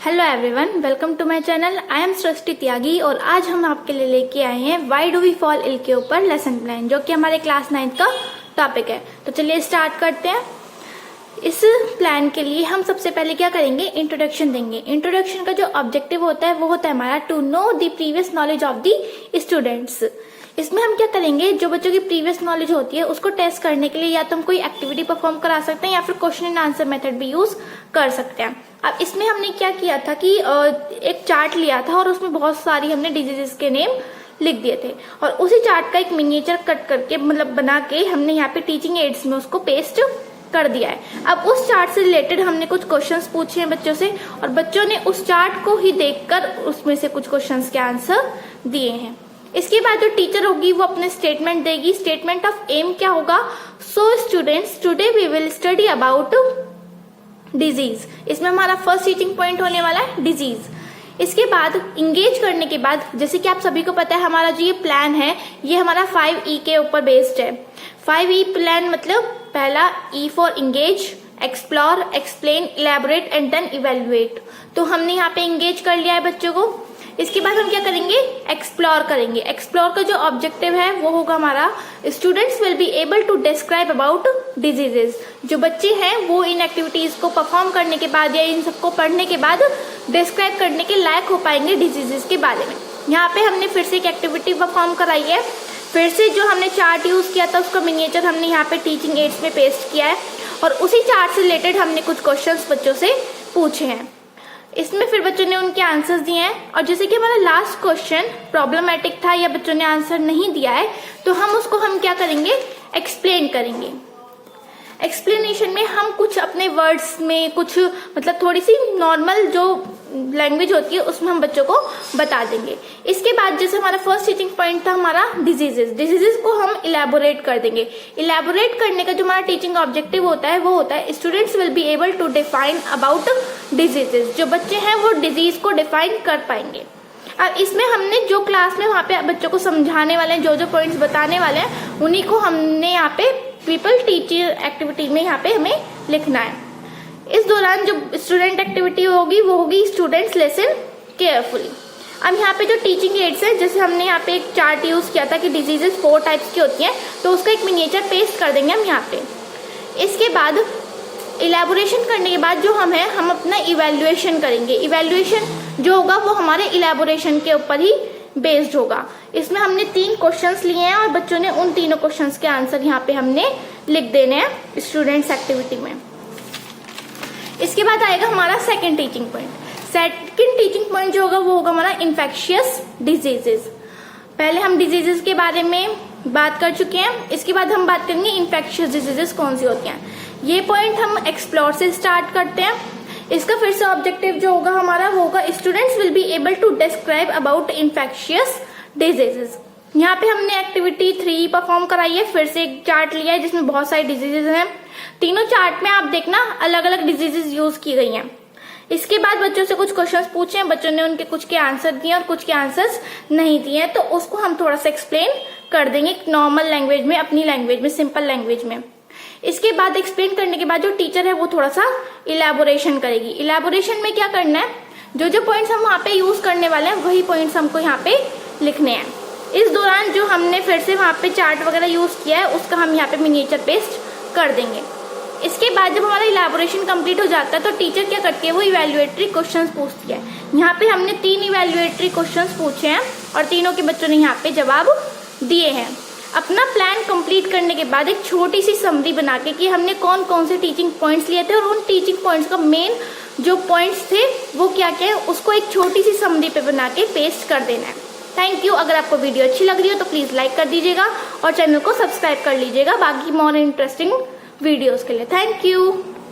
Hello everyone, welcome to my channel. I am Srishti Tyagi और आज हम आपके लिए लेके आए हैं why do we fall ill के ऊपर लेसन प्लान, जो कि हमारे क्लास 9 का टॉपिक है। तो चलिए स्टार्ट करते हैं। इस प्लान के लिए हम सबसे पहले क्या करेंगे, इंट्रोडक्शन देंगे। इंट्रोडक्शन का जो ऑब्जेक्टिव होता है वो होता है हमारा to know the previous knowledge of the students. इसमें हम क्या करेंगे, जो बच्चों की प्रीवियस नॉलेज होती है उसको टेस्ट करने के लिए या तो हम कोई एक्टिविटी परफॉर्म करा सकते हैं या फिर क्वेश्चन एंड आंसर मेथड भी यूज कर सकते हैं। अब इसमें हमने क्या किया था कि एक चार्ट लिया था और उसमें बहुत सारी हमने डिजीजेस के नेम लिख दिए थे और उसी चार्ट का एक मिनिएचर कट करके मतलब बना के हमने यहाँ पे टीचिंग एड्स में उसको पेस्ट कर दिया है। अब उस चार्ट से रिलेटेड हमने कुछ क्वेश्चंस पूछे हैं बच्चों से और बच्चों ने उस चार्ट को ही देखकर उसमें से कुछ क्वेश्चंस के आंसर दिए हैं। इसके बाद जो टीचर होगी वो अपने स्टेटमेंट देगी। स्टेटमेंट ऑफ एम क्या होगा, so students today we will study about disease. इसमें हमारा फर्स्ट टीचिंग पॉइंट होने वाला है डिजीज। इसके बाद इंगेज करने के बाद, जैसे कि आप सभी को पता है हमारा जो ये प्लान है ये हमारा 5E के ऊपर बेस्ड है। 5E प्लान मतलब पहला E for engage, explore, explain, elaborate and then evaluate. तो हमने यहाँ पे इंगेज कर लिया है बच्चों को। इसके बाद हम क्या करेंगे, एक्सप्लोर करेंगे। एक्सप्लोर का जो ऑब्जेक्टिव है वो होगा हमारा students will be able to describe about diseases. जो बच्चे हैं वो इन एक्टिविटीज को परफॉर्म करने के बाद या इन सबको पढ़ने के बाद डिस्क्राइब करने के लायक हो पाएंगे डिजीजेस के बारे में। यहाँ पे हमने फिर से एक एक्टिविटी परफॉर्म कराई है। फिर से जो हमने चार्ट यूज किया था उसका मिनिएचर हमने यहाँ पे टीचिंग एड्स में पेस्ट किया है और उसी चार्ट से रिलेटेड हमने कुछ क्वेश्चंस बच्चों से पूछे हैं। इसमें फिर बच्चों ने उनके आंसर्स दिए हैं और जैसे कि हमारा लास्ट क्वेश्चन प्रॉब्लमेटिक था या बच्चों ने आंसर नहीं दिया है तो हम उसको क्या करेंगे, एक्सप्लेन करेंगे। एक्सप्लेनेशन में हम कुछ अपने वर्ड्स में कुछ मतलब थोड़ी सी नॉर्मल जो लैंग्वेज होती है उसमें हम बच्चों को बता देंगे। इसके बाद जैसे हमारा फर्स्ट टीचिंग पॉइंट था हमारा डिजीजेस को हम इलेबोरेट कर देंगे। इलेबोरेट करने का जो हमारा टीचिंग ऑब्जेक्टिव होता है वो होता है students will be able to define about diseases. जो बच्चे हैं वो डिजीज को डिफाइन कर पाएंगे। और इसमें हमने जो क्लास में वहाँ पे बच्चों को समझाने वाले हैं, जो पॉइंट्स बताने वाले हैं उन्हीं को हमने यहाँ पे पीपल टीचर एक्टिविटी में यहाँ पे हमें लिखना है। इस दौरान जो स्टूडेंट एक्टिविटी होगी वो होगी स्टूडेंट्स लिसन केयरफुली। अब यहाँ पे जो टीचिंग एड्स है, जैसे हमने यहाँ पे एक चार्ट यूज किया था कि डिजीजेस 4 टाइप्स की होती हैं तो उसका एक मिनिएचर पेस्ट कर देंगे हम यहाँ पे। इसके बाद इलेबोरेशन करने के बाद जो हम अपना इवेल्युएशन करेंगे। इवेल्युएशन जो होगा वो हमारे इलेबोरेशन के ऊपर ही बेस्ड होगा। इसमें हमने 3 क्वेश्चंस लिए हैं और बच्चों ने उन तीनों क्वेश्चंस के आंसर यहाँ पे हमने लिख देने हैं स्टूडेंट्स एक्टिविटी में। इसके बाद आएगा हमारा second teaching point. Second teaching point जो होगा वो होगा हमारा इन्फेक्शियस डिजीजेस। पहले हम डिजीजेस के बारे में बात कर चुके हैं, इसके बाद हम बात करेंगे इन्फेक्शियस डिजीजेस कौन सी होती हैं। ये पॉइंट हम एक्सप्लोर से स्टार्ट करते हैं। इसका फिर से ऑब्जेक्टिव जो होगा हमारा वो होगा students will be able to describe about infectious diseases. यहाँ पे हमने एक्टिविटी 3 परफॉर्म कराई है। फिर से एक चार्ट लिया है जिसमें बहुत सारी डिजीजेस हैं। तीनों चार्ट में आप देखना अलग अलग डिजीजेस यूज की गई हैं। इसके बाद बच्चों से कुछ क्वेश्चंस पूछे हैं, बच्चों ने उनके कुछ के आंसर दिए और कुछ के आंसर्स नहीं दिए तो उसको हम थोड़ा सा एक्सप्लेन कर देंगे नॉर्मल लैंग्वेज में, अपनी लैंग्वेज में, सिंपल लैंग्वेज में। इसके बाद एक्सप्लेन करने के बाद जो टीचर है वो थोड़ा सा इलेबोरेशन करेगी। इलेबोरेशन में क्या करना है, जो पॉइंट्स हम वहाँ पे यूज करने वाले हैं वही पॉइंट्स हमको यहाँ पे लिखने हैं। इस दौरान जो हमने फिर से वहाँ पे चार्ट वगैरह यूज किया है उसका हम यहाँ पे मिनिएचर पेस्ट कर देंगे। इसके बाद जब हमारा इलेबोरेशन कंप्लीट हो जाता है तो टीचर क्या करती है, वो इवेल्युएटरी क्वेश्चंस पूछती है। यहाँ पे हमने 3 इवेल्युएटरी क्वेश्चंस पूछे हैं और तीनों के बच्चों ने यहाँ पे जवाब दिए हैं। अपना प्लान कंप्लीट करने के बाद एक छोटी सी समरी बना के कि हमने कौन कौन से टीचिंग पॉइंट्स लिए थे और उन टीचिंग पॉइंट्स का मेन जो पॉइंट्स थे वो क्या क्या है उसको एक छोटी सी समरी पे बना के पेस्ट कर देना है। Thank you. अगर आपको वीडियो अच्छी लग रही हो तो प्लीज लाइक कर दीजिएगा और चैनल को सब्सक्राइब कर लीजिएगा बाकी मोर इंटरेस्टिंग वीडियोस के लिए। Thank you.